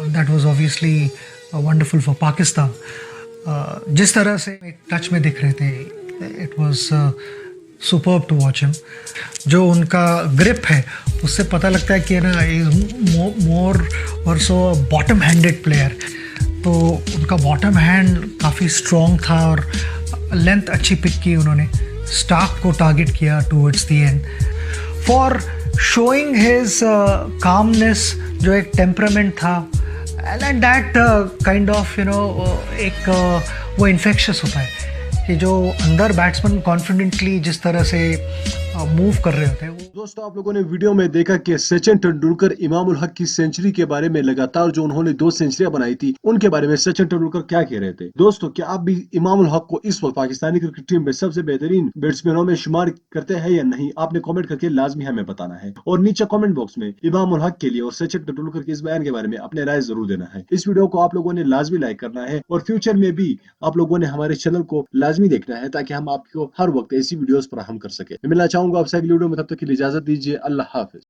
That was obviously wonderful for Pakistan. जिस तरह से एक टच में दिख रहे थे, it was superb to watch him. जो उनका ग्रिप है उससे पता लगता है कि ना इज मोर और सो बॉटम हैंडेड प्लेयर। तो उनका बॉटम हैंड काफ़ी स्ट्रॉन्ग था और लेंथ अच्छी पिक की उन्होंने, स्टार्क को टारगेट किया towards the end for showing his calmness, जो एक टेम्परामेंट था एंड दैट काइंड ऑफ एक वो इन्फेक्शस होता है कि जो अंदर बैट्समैन कॉन्फिडेंटली जिस तरह से मूव कर रहे होते हैं। दोस्तों, आप लोगों ने वीडियो में देखा कि सचिन तेंदुलकर इमाम उल हक की सेंचुरी के बारे में लगातार जो उन्होंने 2 सेंचुरियां बनाई थी उनके बारे में सचिन तेंदुलकर क्या कह रहे थे। दोस्तों, क्या आप भी इमाम उल हक को इस वक्त पाकिस्तानी क्रिकेट टीम में सबसे बेहतरीन बैट्समैनों में शुमार करते हैं या नहीं? आपने कमेंट करके लाजमी हमें बताना है और नीचे कमेंट बॉक्स में इमाम उल हक के लिए और सचिन तेंदुलकर के इस बयान के बारे में अपने राय जरूर देना है। इस वीडियो को आप लोगों ने लाजमी लाइक करना है और फ्यूचर में भी आप लोगों ने हमारे चैनल को लाजमी देखना है ताकि हम आपको हर वक्त ऐसी वीडियोस फराहम कर सके। मैं मिलना चाहूंगा आपसे अगली वीडियो में, तब तक के लिए इजाजत दीजिए। अल्लाह हाफिज।